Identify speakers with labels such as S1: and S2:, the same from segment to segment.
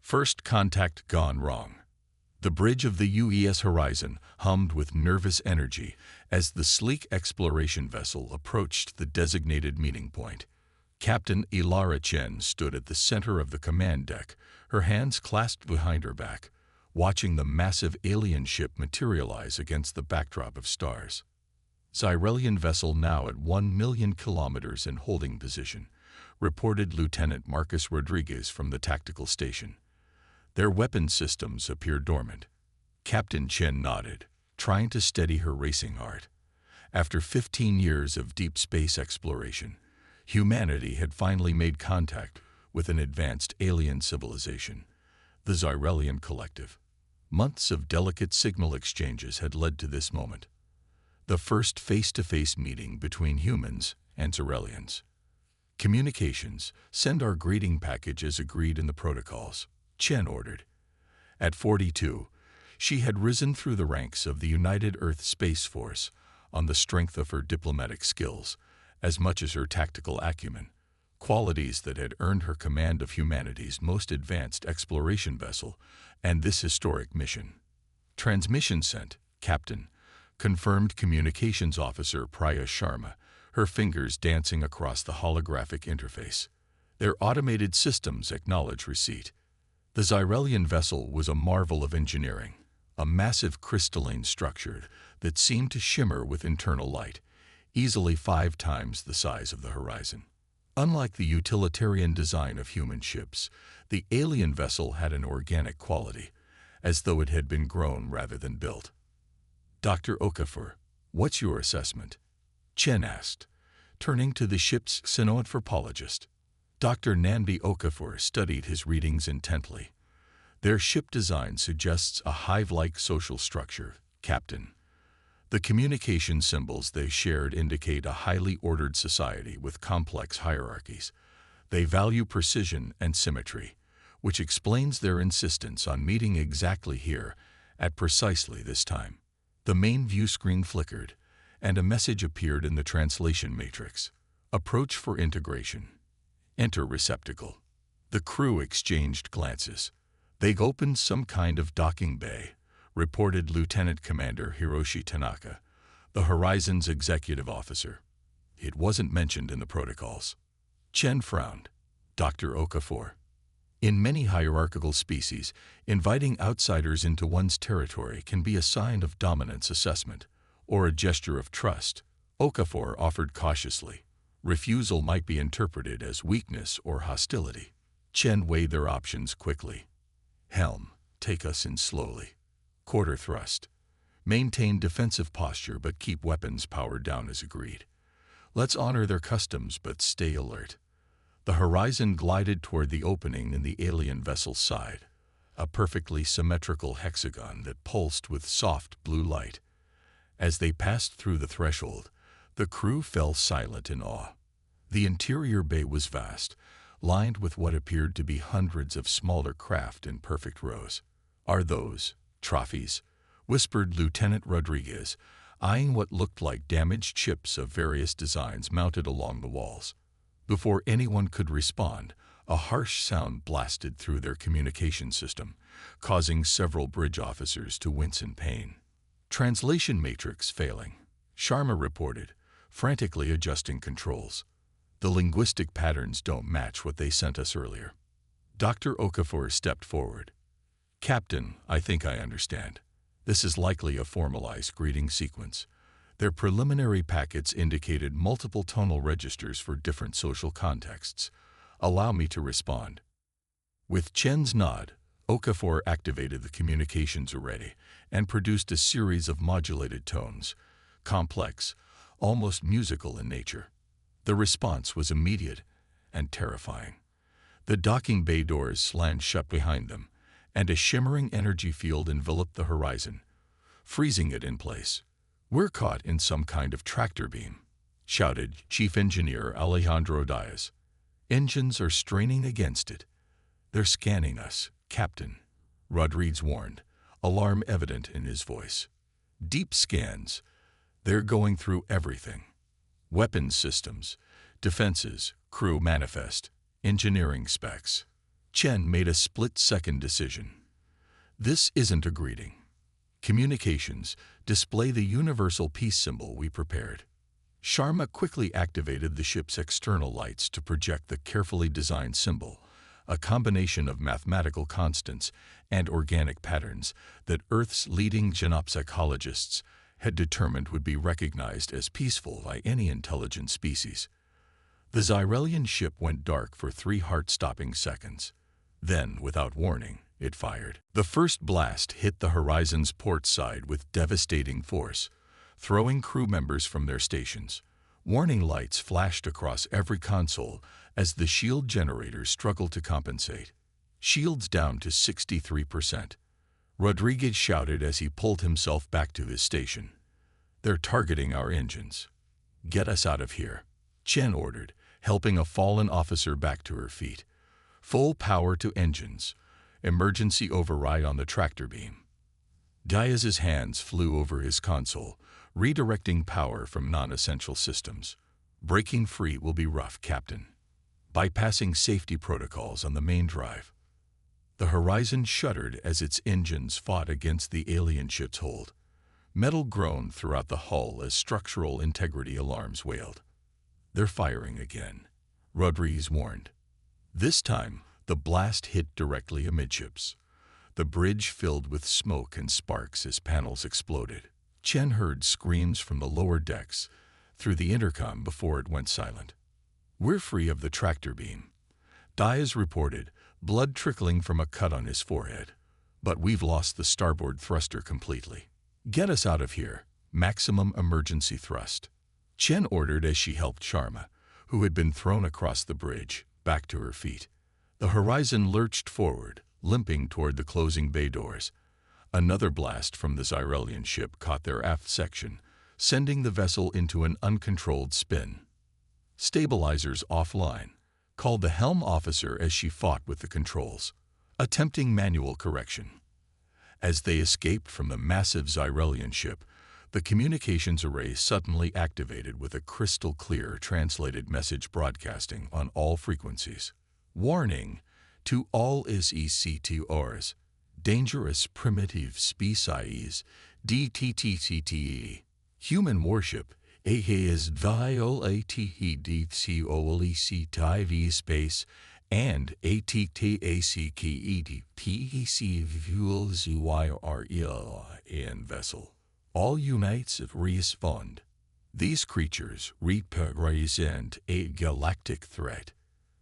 S1: First contact gone wrong. The bridge of the UES Horizon hummed with nervous energy as the sleek exploration vessel approached the designated meeting point. Captain Ilara Chen stood at the center of the command deck, her hands clasped behind her back, watching the massive alien ship materialize against the backdrop of stars. Xyrelian vessel now at 1 million kilometers in holding position, reported Lieutenant Marcus Rodriguez from the tactical station. Their weapon systems appear dormant. Captain Chen nodded, trying to steady her racing heart. After 15 years of deep space exploration, humanity had finally made contact with an advanced alien civilization, the Xyrelian Collective. Months of delicate signal exchanges had led to this moment, the first face-to-face meeting between humans and Xyrelians. Communications, send our greeting package as agreed in the protocols, Chen ordered. At 42, she had risen through the ranks of the United Earth Space Force on the strength of her diplomatic skills, as much as her tactical acumen, qualities that had earned her command of humanity's most advanced exploration vessel and this historic mission. Transmission sent, Captain, confirmed Communications Officer Priya Sharma, her fingers dancing across the holographic interface. Their automated systems acknowledge receipt. The Xyrelian vessel was a marvel of engineering, a massive crystalline structure that seemed to shimmer with internal light, easily 5 times the size of the horizon. Unlike the utilitarian design of human ships, the alien vessel had an organic quality, as though it had been grown rather than built. Dr. Okafor, what's your assessment? Chen asked, turning to the ship's xenoanthropologist. Dr. Nambi Okafor studied his readings intently. Their ship design suggests a hive-like social structure, Captain. The communication symbols they shared indicate a highly ordered society with complex hierarchies. They value precision and symmetry, which explains their insistence on meeting exactly here at precisely this time. The main view screen flickered, and a message appeared in the translation matrix. Approach for integration. Enter receptacle. The crew exchanged glances. They opened some kind of docking bay, reported Lieutenant Commander Hiroshi Tanaka, the Horizon's executive officer. It wasn't mentioned in the protocols. Chen frowned. Dr. Okafor. In many hierarchical species, inviting outsiders into one's territory can be a sign of dominance assessment, or a gesture of trust, Okafor offered cautiously. Refusal might be interpreted as weakness or hostility. Chen weighed their options quickly. Helm, take us in slowly. Quarter thrust. Maintain defensive posture but keep weapons powered down as agreed. Let's honor their customs but stay alert. The Horizon glided toward the opening in the alien vessel's side, a perfectly symmetrical hexagon that pulsed with soft blue light. As they passed through the threshold, the crew fell silent in awe. The interior bay was vast, lined with what appeared to be hundreds of smaller craft in perfect rows. Are those trophies? Whispered Lieutenant Rodriguez, eyeing what looked like damaged ships of various designs mounted along the walls. Before anyone could respond, a harsh sound blasted through their communication system, causing several bridge officers to wince in pain. Translation matrix failing, Sharma reported, frantically adjusting controls. The linguistic patterns don't match what they sent us earlier. Dr. Okafor stepped forward. Captain, I think I understand. This is likely a formalized greeting sequence. Their preliminary packets indicated multiple tonal registers for different social contexts. Allow me to respond. With Chen's nod, Okafor activated the communications array and produced a series of modulated tones, complex, almost musical in nature. The response was immediate and terrifying. The docking bay doors slammed shut behind them, and a shimmering energy field enveloped the horizon, freezing it in place. We're caught in some kind of tractor beam, shouted Chief Engineer Alejandro Diaz. Engines are straining against it. They're scanning us, Captain, Rodriguez warned, alarm evident in his voice. Deep scans. They're going through everything. Weapons systems, defenses, crew manifest, engineering specs. Chen made a split-second decision. This isn't a greeting. Communications, display the universal peace symbol we prepared. Sharma quickly activated the ship's external lights to project the carefully designed symbol, a combination of mathematical constants and organic patterns that Earth's leading genopsychologists had determined would be recognized as peaceful by any intelligent species. The Xyrelian ship went dark for 3 heart-stopping seconds. Then, without warning, it fired. The first blast hit the Horizon's port side with devastating force, throwing crew members from their stations. Warning lights flashed across every console as the shield generators struggled to compensate. Shields down to 63%. Rodriguez shouted as he pulled himself back to his station. "They're targeting our engines. Get us out of here," Chen ordered, helping a fallen officer back to her feet. "Full power to engines. Emergency override on the tractor beam." Diaz's hands flew over his console, redirecting power from non-essential systems. "Breaking free will be rough, Captain. Bypassing safety protocols on the main drive." The Horizon shuddered as its engines fought against the alien ship's hold. Metal groaned throughout the hull as structural integrity alarms wailed. "They're firing again," Rodriguez warned. This time, the blast hit directly amidships. The bridge filled with smoke and sparks as panels exploded. Chen heard screams from the lower decks through the intercom before it went silent. "We're free of the tractor beam," Diaz reported, blood trickling from a cut on his forehead. "But we've lost the starboard thruster completely. Get us out of here. Maximum emergency thrust," Chen ordered as she helped Sharma, who had been thrown across the bridge, back to her feet. The Horizon lurched forward, limping toward the closing bay doors. Another blast from the Xyrelian ship caught their aft section, sending the vessel into an uncontrolled spin. "Stabilizers offline," called the helm officer as she fought with the controls, attempting manual correction. As they escaped from the massive Xyrelian ship, the communications array suddenly activated with a crystal-clear translated message broadcasting on all frequencies. "Warning to all SECTORs. Dangerous primitive species, DTTCTE. Human warship, AHS violated space, and ATTACKED fuels in vessel. All units respond. These creatures represent a galactic threat."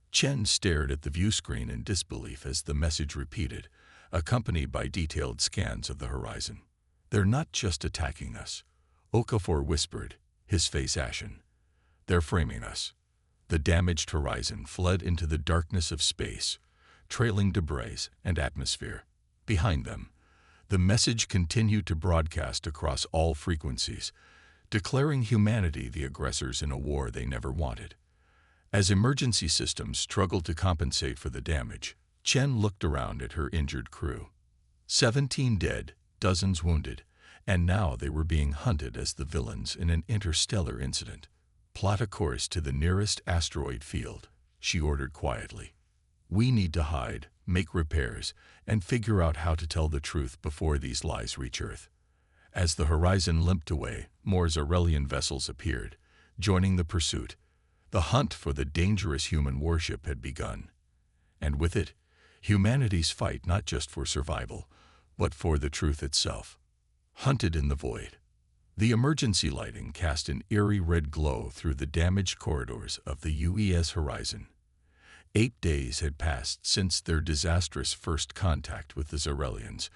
S1: Chen stared at the view screen in disbelief as the message repeated, accompanied by detailed scans of the Horizon. "They're not just attacking us," Okafor whispered, his face ashen. "They're framing us." The damaged Horizon fled into the darkness of space, trailing debris and atmosphere. Behind them, the message continued to broadcast across all frequencies, declaring humanity the aggressors in a war they never wanted. As emergency systems struggled to compensate for the damage, Chen looked around at her injured crew. 17 dead, dozens wounded, and now they were being hunted as the villains in an interstellar incident. "Plot a course to the nearest asteroid field," she ordered quietly. "We need to hide, make repairs, and figure out how to tell the truth before these lies reach Earth." As the Horizon limped away, more Xyrelian vessels appeared, joining the pursuit. The hunt for the dangerous human warship had begun. And with it, humanity's fight not just for survival, but for the truth itself. Hunted in the void. The emergency lighting cast an eerie red glow through the damaged corridors of the UES Horizon. 8 days had passed since their disastrous first contact with the Xyrelians,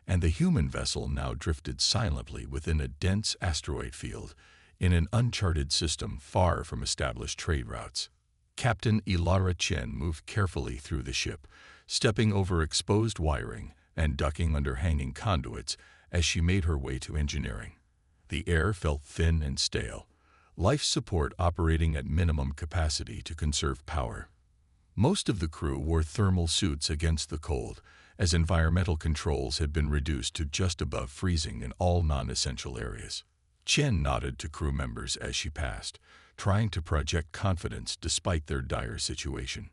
S1: and the human vessel now drifted silently within a dense asteroid field in an uncharted system far from established trade routes. Captain Ilara Chen moved carefully through the ship, stepping over exposed wiring and ducking under hanging conduits as she made her way to engineering. The air felt thin and stale, life support operating at minimum capacity to conserve power. Most of the crew wore thermal suits against the cold, as environmental controls had been reduced to just above freezing in all non-essential areas. Chen nodded to crew members as she passed, trying to project confidence despite their dire situation.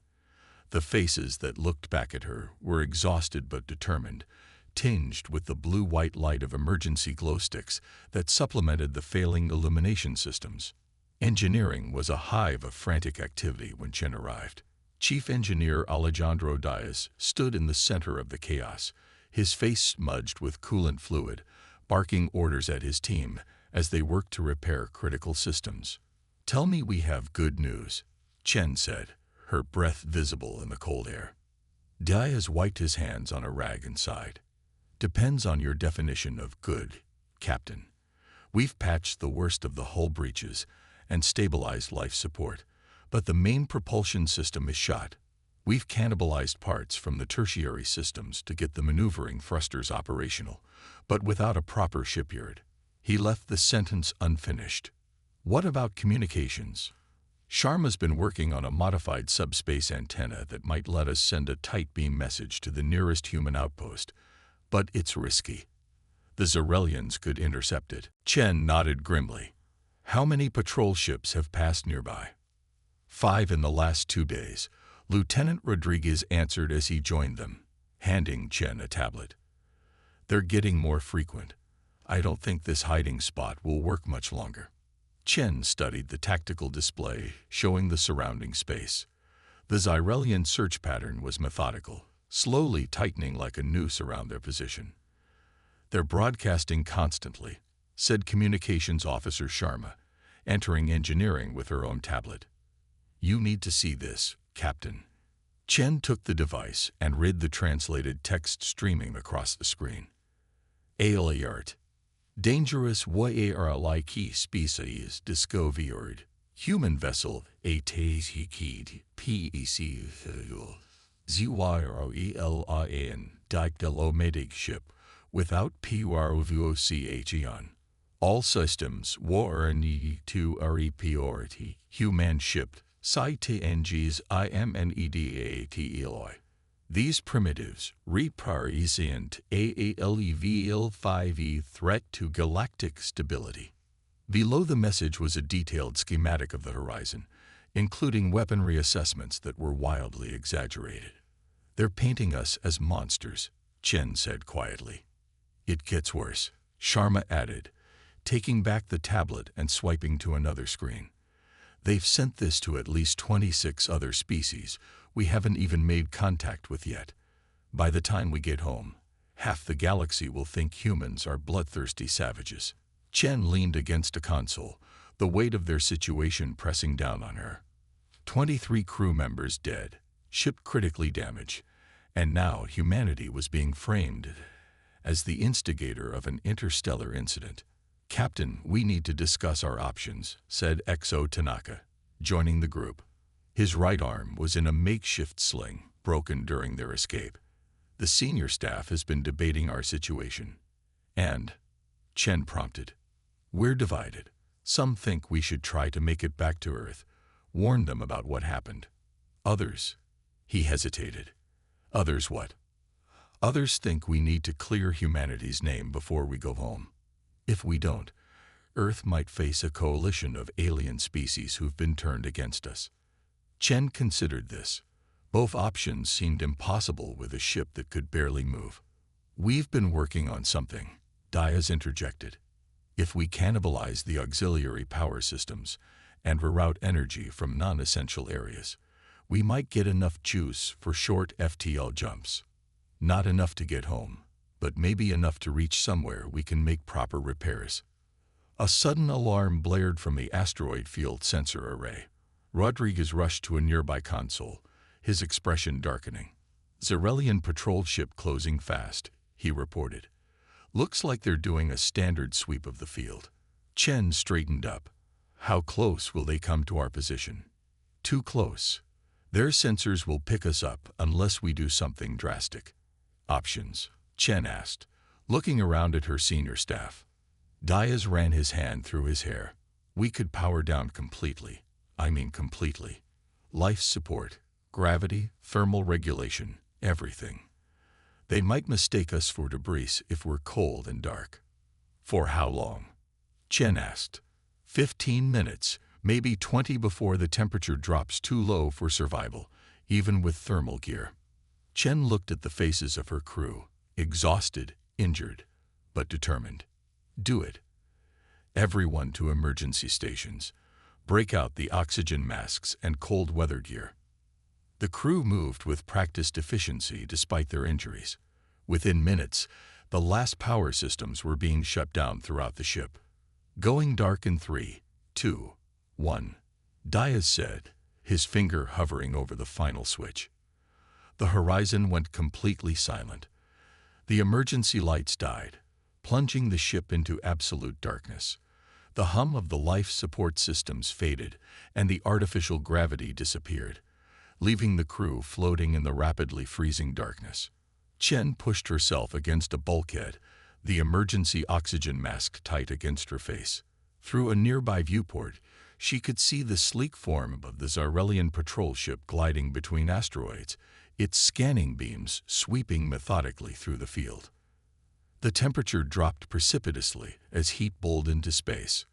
S1: The faces that looked back at her were exhausted but determined, tinged with the blue-white light of emergency glow sticks that supplemented the failing illumination systems. Engineering was a hive of frantic activity when Chen arrived. Chief Engineer Alejandro Diaz stood in the center of the chaos, his face smudged with coolant fluid, barking orders at his team as they worked to repair critical systems. "Tell me we have good news," Chen said, her breath visible in the cold air. Diaz wiped his hands on a rag and sighed. "Depends on your definition of good, Captain. We've patched the worst of the hull breaches and stabilized life support, but the main propulsion system is shot. We've cannibalized parts from the tertiary systems to get the maneuvering thrusters operational, but without a proper shipyard." He left the sentence unfinished. "What about communications?" "Sharma's been working on a modified subspace antenna that might let us send a tight beam message to the nearest human outpost, but it's risky. The Zarelians could intercept it." Chen nodded grimly. "How many patrol ships have passed nearby?" "5 in the last 2 days, Lieutenant Rodriguez answered as he joined them, handing Chen a tablet. "They're getting more frequent. I don't think this hiding spot will work much longer." Chen studied the tactical display, showing the surrounding space. The Zyrelian search pattern was methodical, slowly tightening like a noose around their position. "They're broadcasting constantly," said Communications Officer Sharma, entering engineering with her own tablet. "You need to see this, Captain." Chen took the device and read the translated text streaming across the screen. "Alert. Dangerous YARLIK species discovered. Human vessel ATHKD PEC ZYRELIN dictylomatic ship without PROVOCHEON. All systems warning to report. Human ship CITNGs IMNEDAT. These primitives represent a level-5E threat to galactic stability." Below the message was a detailed schematic of the horizon, including weaponry assessments that were wildly exaggerated. "They're painting us as monsters," Chen said quietly. "It gets worse," Sharma added, taking back the tablet and swiping to another screen. "They've sent this to at least 26 other species we haven't even made contact with yet. By the time we get home, half the galaxy will think humans are bloodthirsty savages." Chen leaned against a console, the weight of their situation pressing down on her. 23 crew members dead, ship critically damaged, and now humanity was being framed as the instigator of an interstellar incident. "Captain, we need to discuss our options," said Exo Tanaka, joining the group. His right arm was in a makeshift sling, broken during their escape. "The senior staff has been debating our situation. And," Chen prompted, "we're divided. Some think we should try to make it back to Earth, warn them about what happened. Others," he hesitated. "Others what?" "Others think we need to clear humanity's name before we go home. If we don't, Earth might face a coalition of alien species who've been turned against us." Chen considered this. Both options seemed impossible with a ship that could barely move. "We've been working on something," Diaz interjected. "If we cannibalize the auxiliary power systems and reroute energy from non-essential areas, we might get enough juice for short FTL jumps. Not enough to get home, but maybe enough to reach somewhere we can make proper repairs." A sudden alarm blared from the asteroid field sensor array. Rodriguez rushed to a nearby console, his expression darkening. "Zarelian patrol ship closing fast," he reported. "Looks like they're doing a standard sweep of the field." Chen straightened up. "How close will they come to our position?" "Too close. Their sensors will pick us up unless we do something drastic." "Options?" Chen asked, looking around at her senior staff. Diaz ran his hand through his hair. "We could power down completely. I mean completely. Life support, gravity, thermal regulation, everything. They might mistake us for debris if we're cold and dark." "For how long?" Chen asked. 15 minutes, maybe 20 before the temperature drops too low for survival. even with thermal gear. Chen looked at the faces of her crew, exhausted, injured, but determined. Do it. Everyone to emergency stations. Break out the oxygen masks and cold weather gear. The crew moved with practiced efficiency despite their injuries. Within minutes, the last power systems were being shut down throughout the ship. Going dark in 3, 2, 1. Diaz said, his finger hovering over the final switch. The horizon went completely silent. The emergency lights died, plunging the ship into absolute darkness. The hum of the life support systems faded, and the artificial gravity disappeared, leaving the crew floating in the rapidly freezing darkness. Chen pushed herself against a bulkhead, the emergency oxygen mask tight against her face. Through a nearby viewport, she could see the sleek form of the Zarelian patrol ship gliding between asteroids, its scanning beams sweeping methodically through the field. The temperature dropped precipitously as heat bowled into space.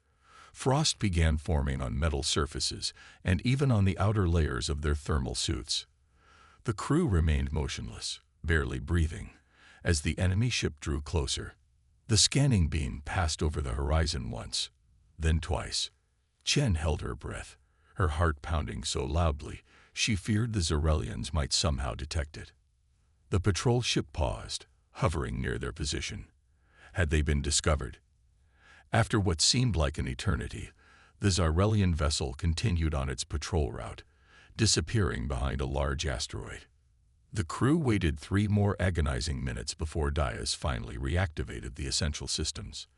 S1: Frost began forming on metal surfaces and even on the outer layers of their thermal suits. The crew remained motionless, barely breathing, as the enemy ship drew closer. The scanning beam passed over the horizon once, then twice. Chen held her breath, her heart pounding so loudly she feared the Zarelians might somehow detect it. The patrol ship paused, hovering near their position. Had they been discovered? After what seemed like an eternity, the Zarelian vessel continued on its patrol route, disappearing behind a large asteroid. The crew waited 3 more agonizing minutes before Diaz finally reactivated the essential systems.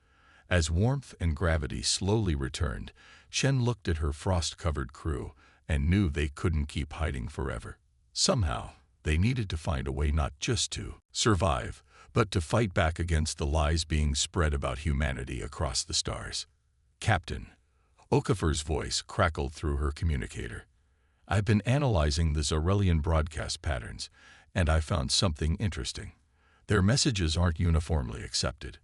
S1: As warmth and gravity slowly returned, Chen looked at her frost-covered crew and knew they couldn't keep hiding forever. Somehow, they needed to find a way not just to survive, but to fight back against the lies being spread about humanity across the stars. Captain, Okafor's voice crackled through her communicator. I've been analyzing the Zarelian broadcast patterns, and I found something interesting. Their messages aren't uniformly accepted.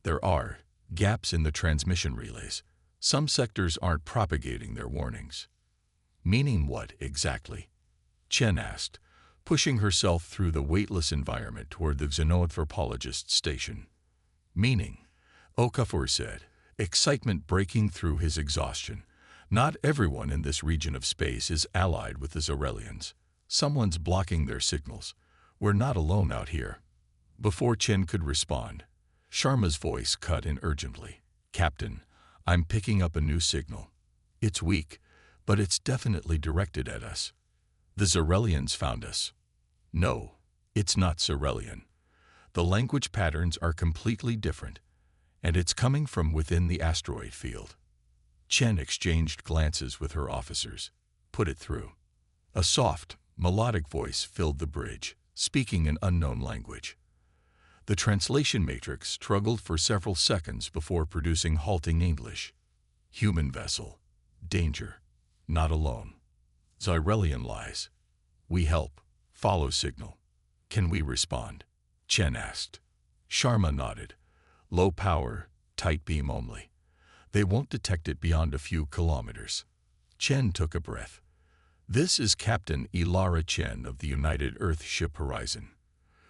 S1: There are gaps in the transmission relays. Some sectors aren't propagating their warnings. Meaning what, exactly? Chen asked, pushing herself through the weightless environment toward the xenoanthropologist station. Meaning, Okafor said, excitement breaking through his exhaustion. Not everyone in this region of space is allied with the Zarelians. Someone's blocking their signals. We're not alone out here. Before Chen could respond, Sharma's voice cut in urgently. Captain, I'm picking up a new signal. It's weak, but it's definitely directed at us. The Zarelians found us. No, it's not Zarelian. The language patterns are completely different, and it's coming from within the asteroid field. Chen exchanged glances with her officers. Put it through. A soft, melodic voice filled the bridge, speaking an unknown language. The translation matrix struggled for several seconds before producing halting English. Human vessel. Danger. Not alone. Zarelian lies. We help. Follow signal. Can we respond? Chen asked. Sharma nodded. Low power, tight beam only. They won't detect it beyond a few kilometers. Chen took a breath. This is Captain Ilara Chen of the United Earth Ship Horizon.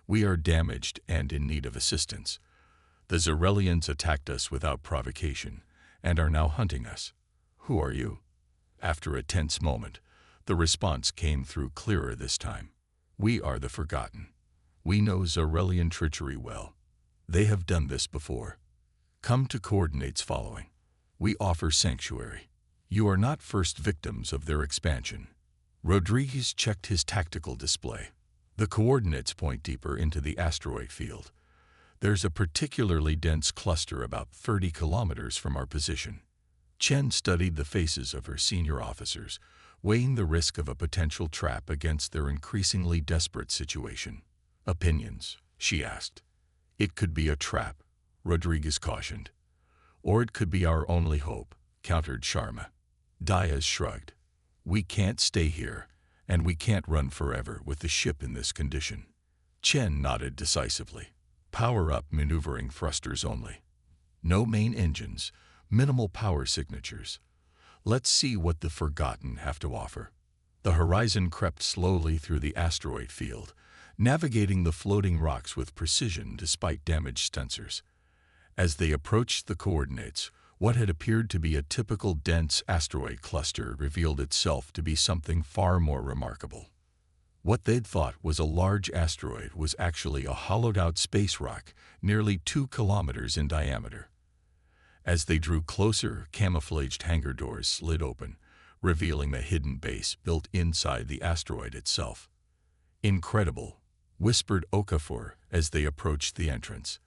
S1: We are damaged and in need of assistance. The Zarelians attacked us without provocation and are now hunting us. Who are you? After a tense moment, the response came through clearer this time. We are the Forgotten. We know Zarelian treachery well. They have done this before. Come to coordinates following. We offer sanctuary. You are not first victims of their expansion. Rodriguez checked his tactical display. The coordinates point deeper into the asteroid field. There's a particularly dense cluster about 30 kilometers from our position. Chen studied the faces of her senior officers, weighing the risk of a potential trap against their increasingly desperate situation. Opinions, she asked. It could be a trap, Rodriguez cautioned. Or it could be our only hope, countered Sharma. Diaz shrugged. We can't stay here, and we can't run forever with the ship in this condition. Chen nodded decisively. Power-up maneuvering thrusters only. No main engines, minimal power signatures. Let's see what the Forgotten have to offer. The Horizon crept slowly through the asteroid field, navigating the floating rocks with precision despite damaged sensors. As they approached the coordinates, what had appeared to be a typical dense asteroid cluster revealed itself to be something far more remarkable. What they'd thought was a large asteroid was actually a hollowed-out space rock nearly 2 kilometers in diameter. As they drew closer, camouflaged hangar doors slid open, revealing a hidden base built inside the asteroid itself. "Incredible," whispered Okafor as they approached the entrance.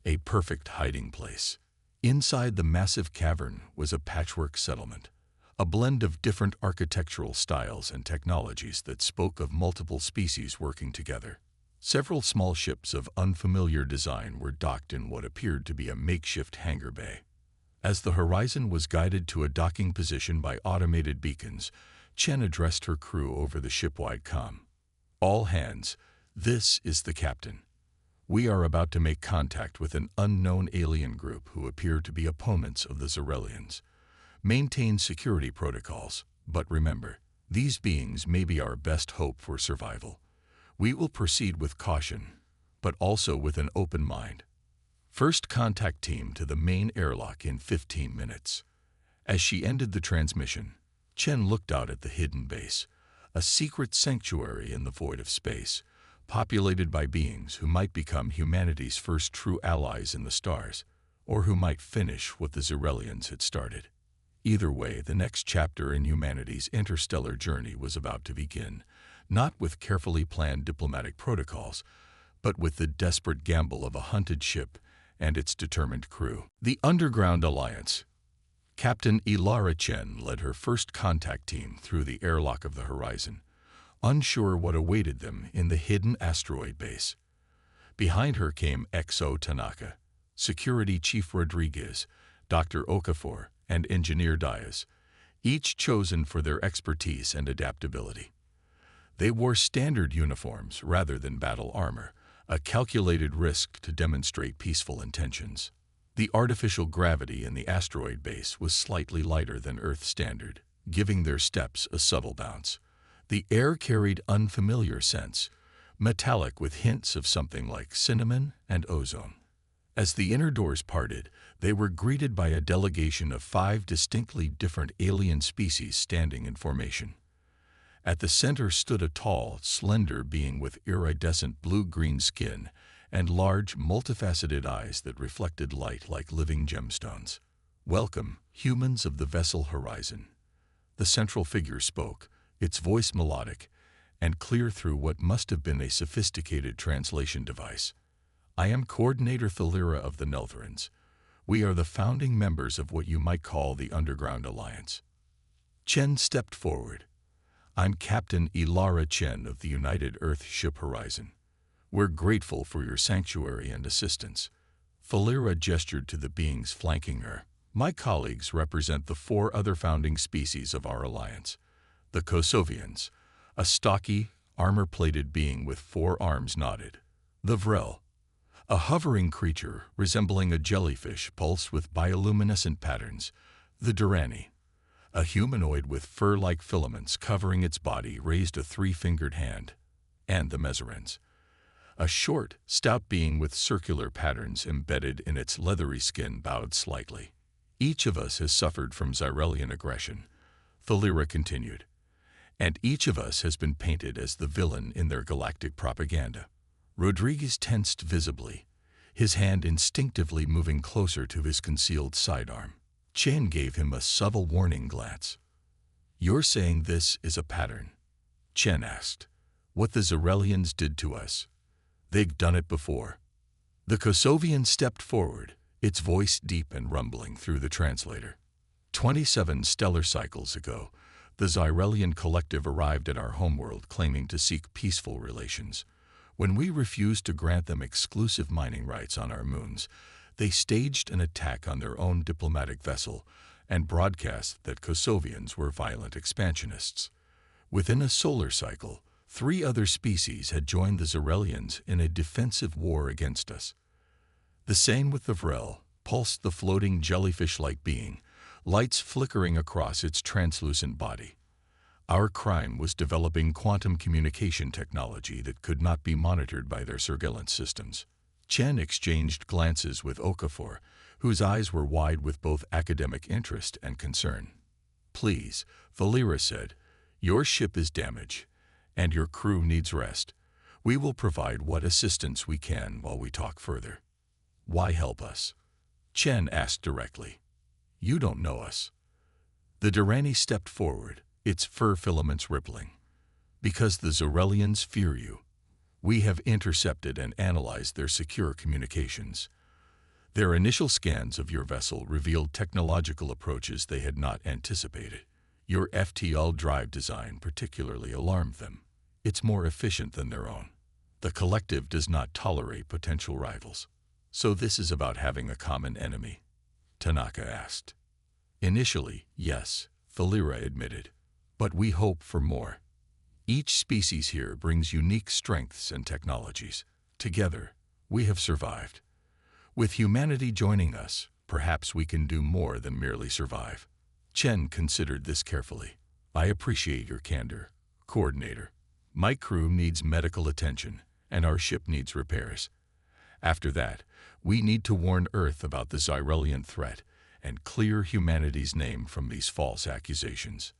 S1: "A perfect hiding place." Inside the massive cavern was a patchwork settlement, a blend of different architectural styles and technologies that spoke of multiple species working together. Several small ships of unfamiliar design were docked in what appeared to be a makeshift hangar bay. As the Horizon was guided to a docking position by automated beacons, Chen addressed her crew over the ship-wide comm. "All hands, this is the captain. We are about to make contact with an unknown alien group who appear to be opponents of the Zarelians. Maintain security protocols, but remember, these beings may be our best hope for survival. We will proceed with caution, but also with an open mind. First contact team to the main airlock in 15 minutes. As she ended the transmission, Chen looked out at the hidden base, a secret sanctuary in the void of space, populated by beings who might become humanity's first true allies in the stars, or who might finish what the Zarelians had started. Either way, the next chapter in humanity's interstellar journey was about to begin, not with carefully planned diplomatic protocols, but with the desperate gamble of a hunted ship and its determined crew. The Underground Alliance. Captain Ilara Chen led her first contact team through the airlock of the Horizon, unsure what awaited them in the hidden asteroid base. Behind her came XO Tanaka, Security Chief Rodriguez, Dr. Okafor, and Engineer Diaz, each chosen for their expertise and adaptability. They wore standard uniforms rather than battle armor, a calculated risk to demonstrate peaceful intentions. The artificial gravity in the asteroid base was slightly lighter than Earth standard, giving their steps a subtle bounce. The air carried unfamiliar scents, metallic with hints of something like cinnamon and ozone. As the inner doors parted, they were greeted by a delegation of 5 distinctly different alien species standing in formation. At the center stood a tall, slender being with iridescent blue-green skin and large, multifaceted eyes that reflected light like living gemstones. "Welcome, humans of the vessel Horizon." The central figure spoke, its voice melodic and clear through what must have been a sophisticated translation device. "I am Coordinator Thalira of the Nelthrans. We are the founding members of what you might call the Underground Alliance." Chen stepped forward. "I'm Captain Ilara Chen of the United Earth Ship Horizon. We're grateful for your sanctuary and assistance." Thalira gestured to the beings flanking her. "My colleagues represent the 4 other founding species of our alliance. The Kosovians, a stocky, armor-plated being with 4 arms knotted. The Vrel, a hovering creature resembling a jellyfish pulsed with bioluminescent patterns. The Durrani, a humanoid with fur-like filaments covering its body raised a 3-fingered hand. And the Mesarens, a short, stout being with circular patterns embedded in its leathery skin bowed slightly. Each of us has suffered from Zarelian aggression," Thalira continued, "and each of us has been painted as the villain in their galactic propaganda." Rodriguez tensed visibly, his hand instinctively moving closer to his concealed sidearm. Chen gave him a subtle warning glance. "You're saying this is a pattern?" Chen asked. "What the Zarelians did to us. They've done it before." The Kosovian stepped forward, its voice deep and rumbling through the translator. 27 stellar cycles ago, the Zarelian collective arrived at our homeworld claiming to seek peaceful relations. When we refused to grant them exclusive mining rights on our moons, they staged an attack on their own diplomatic vessel and broadcast that Kosovians were violent expansionists. Within a solar cycle, 3 other species had joined the Zarelians in a defensive war against us. The same with the Vrel, pulsed the floating jellyfish-like being, lights flickering across its translucent body. Our crime was developing quantum communication technology that could not be monitored by their surveillance systems. Chen exchanged glances with Okafor, whose eyes were wide with both academic interest and concern. "Please," Valera said, "your ship is damaged, and your crew needs rest. We will provide what assistance we can while we talk further." "Why help us?" Chen asked directly. "You don't know us." The Durrani stepped forward, its fur filaments rippling. "Because the Zorellians fear you. We have intercepted and analyzed their secure communications. Their initial scans of your vessel revealed technological approaches they had not anticipated. Your FTL drive design particularly alarmed them. It's more efficient than their own. The collective does not tolerate potential rivals. So this is about having a common enemy?" Tanaka asked. "Initially, yes," Valera admitted. "But we hope for more. Each species here brings unique strengths and technologies. Together, we have survived. With humanity joining us, perhaps we can do more than merely survive." Chen considered this carefully. "I appreciate your candor, Coordinator. My crew needs medical attention, and our ship needs repairs. After that, we need to warn Earth about the Zyrelian threat and clear humanity's name from these false accusations."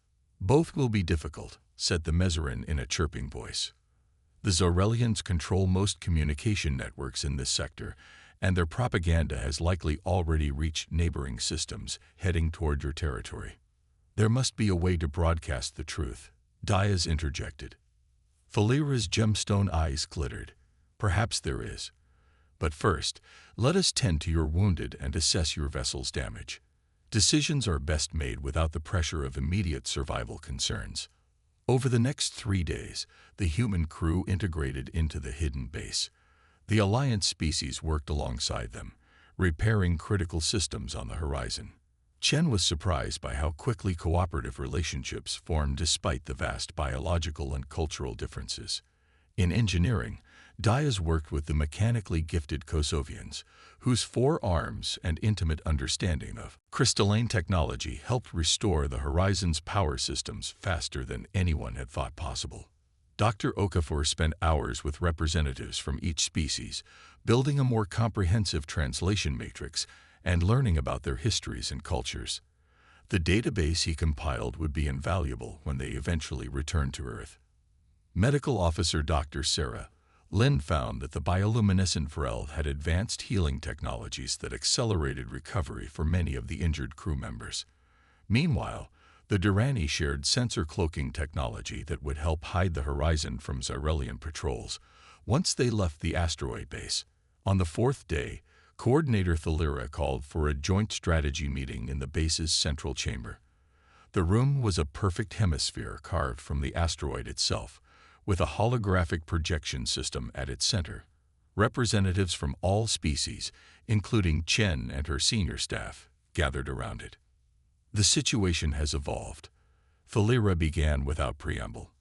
S1: "Both will be difficult," said the Mezeran in a chirping voice. "The Zorellians control most communication networks in this sector, and their propaganda has likely already reached neighboring systems heading toward your territory. There must be a way to broadcast the truth," Diaz interjected. Valera's gemstone eyes glittered. "Perhaps there is. But first, let us tend to your wounded and assess your vessel's damage. Decisions are best made without the pressure of immediate survival concerns." Over the next 3 days, the human crew integrated into the hidden base. The Alliance species worked alongside them, repairing critical systems on the horizon. Chen was surprised by how quickly cooperative relationships formed despite the vast biological and cultural differences. In engineering, Diaz worked with the mechanically gifted Kosovians, whose 4 arms and intimate understanding of crystalline technology helped restore the Horizon's power systems faster than anyone had thought possible. Dr. Okafor spent hours with representatives from each species, building a more comprehensive translation matrix and learning about their histories and cultures. The database he compiled would be invaluable when they eventually returned to Earth. Medical Officer Dr. Sarah Lin found that the bioluminescent Vrel had advanced healing technologies that accelerated recovery for many of the injured crew members. Meanwhile, the Durrani shared sensor cloaking technology that would help hide the Horizon from Zyrelian patrols once they left the asteroid base. On the 4th day, Coordinator Thalira called for a joint strategy meeting in the base's central chamber. The room was a perfect hemisphere carved from the asteroid itself, with a holographic projection system at its center. Representatives from all species, including Chen and her senior staff, gathered around it. "The situation has evolved," Thalira began without preamble.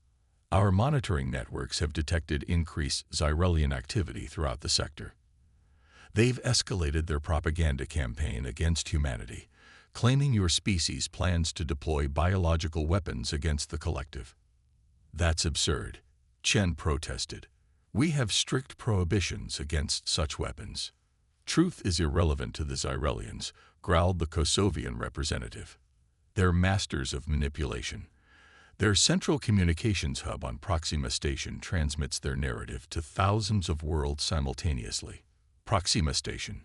S1: "Our monitoring networks have detected increased Zyrelian activity throughout the sector. They've escalated their propaganda campaign against humanity, claiming your species plans to deploy biological weapons against the collective." "That's absurd," Chen protested. "We have strict prohibitions against such weapons." "Truth is irrelevant to the Zyrelians," growled the Kosovian representative. "They're masters of manipulation. Their central communications hub on Proxima Station transmits their narrative to thousands of worlds simultaneously." "Proxima Station?"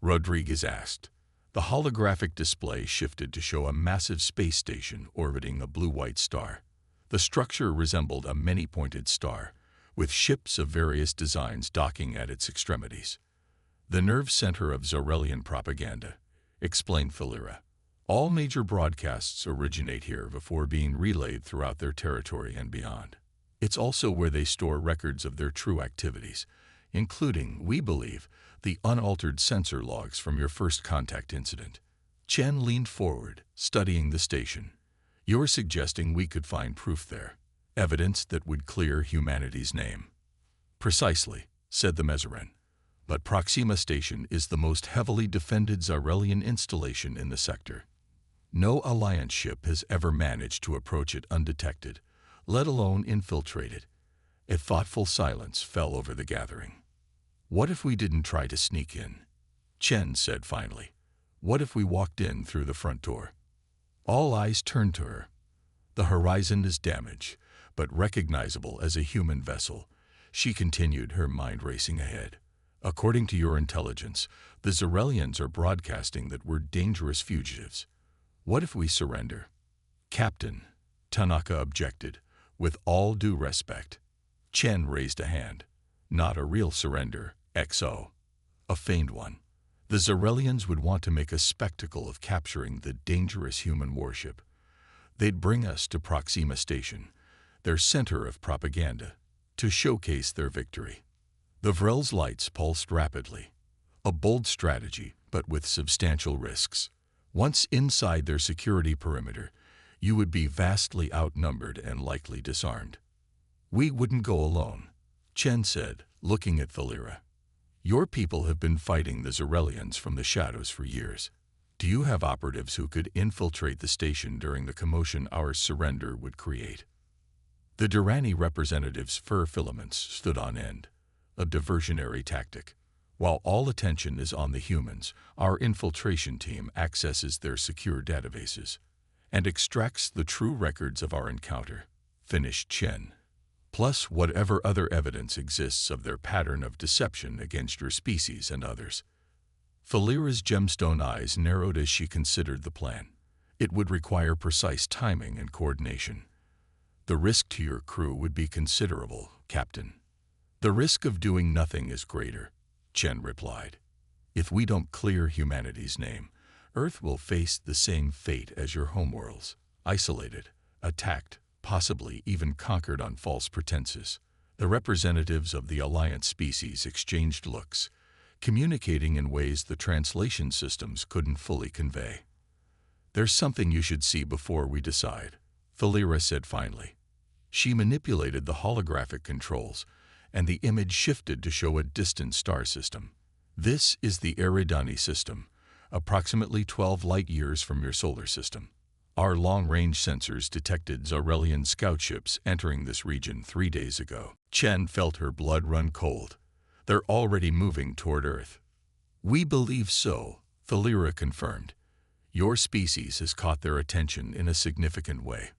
S1: Rodriguez asked. The holographic display shifted to show a massive space station orbiting a blue-white star. The structure resembled a many-pointed star, with ships of various designs docking at its extremities. "The nerve center of Zorelian propaganda," explained Thalira. "All major broadcasts originate here before being relayed throughout their territory and beyond. It's also where they store records of their true activities, including, we believe, the unaltered sensor logs from your first contact incident." Chen leaned forward, studying the station. "You're suggesting we could find proof there, evidence that would clear humanity's name?" "Precisely," said the Mezeran. "But Proxima Station is the most heavily defended Zyrelian installation in the sector. No Alliance ship has ever managed to approach it undetected, let alone infiltrate it. A thoughtful silence fell over the gathering. What if we didn't try to sneak in? Chen said finally. What if we walked in through the front door? All eyes turned to her. The horizon is damaged, but recognizable as a human vessel. She continued, her mind racing ahead. According to your intelligence, the Zarelians are broadcasting that we're dangerous fugitives. What if we surrender? Captain, Tanaka objected, with all due respect. Chen raised a hand. Not a real surrender, XO. A feigned one. The Zarelians would want to make a spectacle of capturing the dangerous human warship. They'd bring us to Proxima Station, their center of propaganda, to showcase their victory. The Vrel's lights pulsed rapidly. A bold strategy, but with substantial risks. Once inside their security perimeter, you would be vastly outnumbered and likely disarmed. We wouldn't go alone, Chen said, looking at Thalira. Your people have been fighting the Zarelians from the shadows for years. Do you have operatives who could infiltrate the station during the commotion our surrender would create? The Durrani representatives' fur filaments stood on end, a diversionary tactic. While all attention is on the humans, our infiltration team accesses their secure databases and extracts the true records of our encounter, finished Chen. Plus whatever other evidence exists of their pattern of deception against your species and others. Thalira's gemstone eyes narrowed as she considered the plan. It would require precise timing and coordination. The risk to your crew would be considerable, Captain. The risk of doing nothing is greater, Chen replied. If we don't clear humanity's name, Earth will face the same fate as your homeworlds, isolated, attacked, possibly even conquered on false pretenses. The representatives of the Alliance species exchanged looks, communicating in ways the translation systems couldn't fully convey. There's something you should see before we decide, Thalira said finally. She manipulated the holographic controls, and the image shifted to show a distant star system. This is the Eridani system, approximately 12 light-years from your solar system. Our long-range sensors detected Zarelian scout ships entering this region 3 days ago. Chen felt her blood run cold. They're already moving toward Earth. We believe so, Thalira confirmed. Your species has caught their attention in a significant way.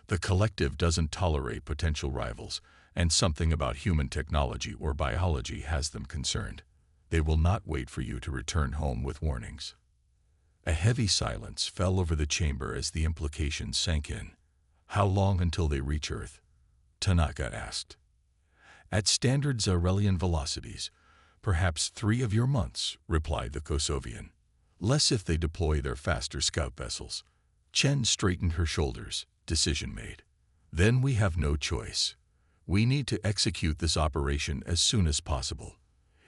S1: The collective doesn't tolerate potential rivals, and something about human technology or biology has them concerned. They will not wait for you to return home with warnings. A heavy silence fell over the chamber as the implications sank in. How long until they reach Earth? Tanaka asked. At standard Zarelian velocities, perhaps 3 of your months, replied the Kosovian. Less if they deploy their faster scout vessels. Chen straightened her shoulders, decision made. Then we have no choice. We need to execute this operation as soon as possible.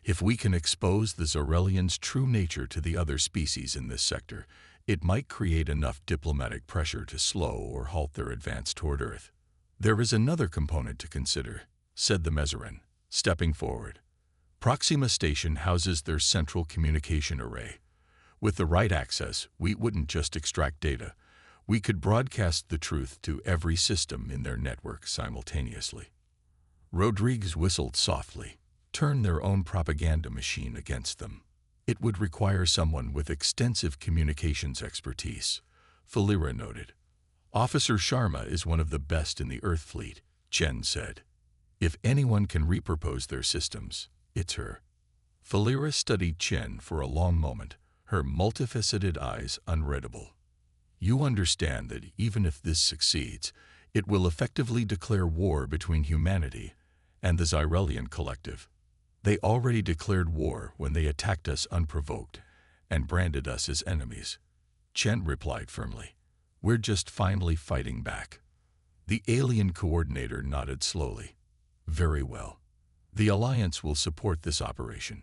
S1: If we can expose the Zarelians' true nature to the other species in this sector, it might create enough diplomatic pressure to slow or halt their advance toward Earth. There is another component to consider, said the Mezeran, stepping forward. Proxima Station houses their central communication array. With the right access, we wouldn't just extract data. We could broadcast the truth to every system in their network simultaneously. Rodriguez whistled softly. Turn their own propaganda machine against them. It would require someone with extensive communications expertise, Thalira noted. Officer Sharma is one of the best in the Earth fleet, Chen said. If anyone can repurpose their systems, it's her. Thalira studied Chen for a long moment, her multifaceted eyes unreadable. You understand that even if this succeeds, it will effectively declare war between humanity and the Zarelian collective. They already declared war when they attacked us unprovoked and branded us as enemies. Chen replied firmly. We're just finally fighting back. The alien coordinator nodded slowly. Very well. The Alliance will support this operation.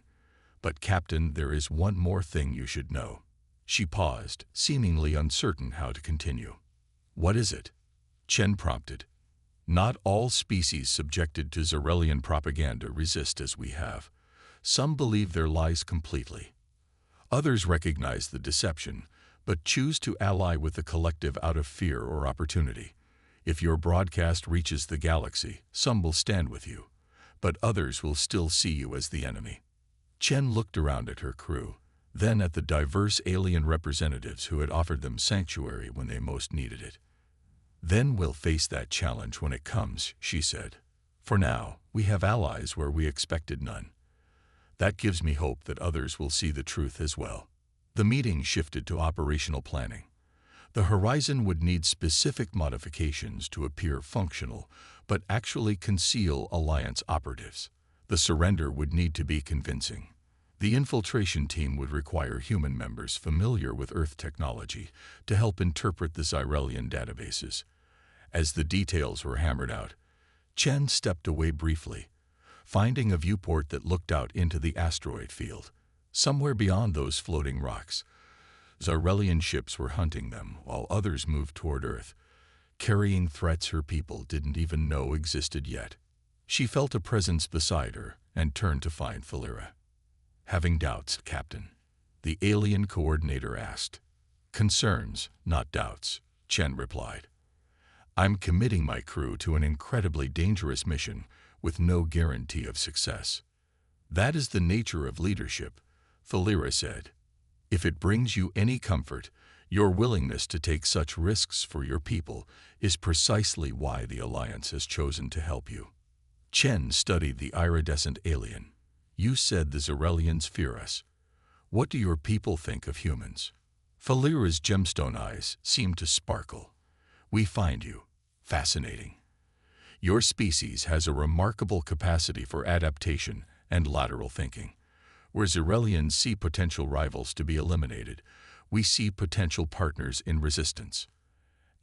S1: But Captain, there is one more thing you should know. She paused, seemingly uncertain how to continue. What is it? Chen prompted. Not all species subjected to Zarelian propaganda resist as we have. Some believe their lies completely. Others recognize the deception, but choose to ally with the collective out of fear or opportunity. If your broadcast reaches the galaxy, some will stand with you, but others will still see you as the enemy. Chen looked around at her crew, then at the diverse alien representatives who had offered them sanctuary when they most needed it. "Then we'll face that challenge when it comes," she said. "For now, we have allies where we expected none. That gives me hope that others will see the truth as well." The meeting shifted to operational planning. The Horizon would need specific modifications to appear functional, but actually conceal Alliance operatives. The surrender would need to be convincing. The infiltration team would require human members familiar with Earth technology to help interpret the Xyrelian databases. As the details were hammered out, Chen stepped away briefly, finding a viewport that looked out into the asteroid field. Somewhere beyond those floating rocks, Xyrelian ships were hunting them while others moved toward Earth, carrying threats her people didn't even know existed yet. She felt a presence beside her and turned to find Thalira. "Having doubts, Captain?" the alien coordinator asked. "Concerns, not doubts," Chen replied. "I'm committing my crew to an incredibly dangerous mission with no guarantee of success." "That is the nature of leadership," Thalira said. "If it brings you any comfort, your willingness to take such risks for your people is precisely why the Alliance has chosen to help you." Chen studied the iridescent alien. "You said the Xyrelians fear us. What do your people think of humans?" Thalira's gemstone eyes seemed to sparkle. "We find you fascinating. Your species has a remarkable capacity for adaptation and lateral thinking. Where Xyrelians see potential rivals to be eliminated, we see potential partners in resistance.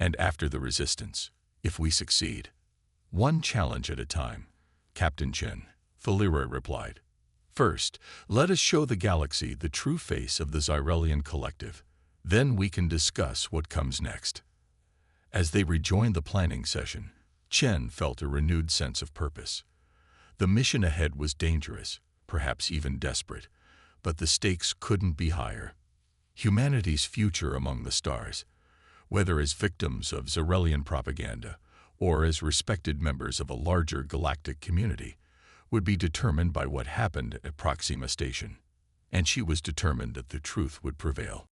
S1: And after the resistance, if we succeed, one challenge at a time, Captain Chen," Thalira replied. "First, let us show the galaxy the true face of the Xyrelian collective. Then we can discuss what comes next." As they rejoined the planning session, Chen felt a renewed sense of purpose. The mission ahead was dangerous, perhaps even desperate, but the stakes couldn't be higher. Humanity's future among the stars, whether as victims of Xyrelian propaganda or as respected members of a larger galactic community, would be determined by what happened at Proxima Station. And she was determined that the truth would prevail.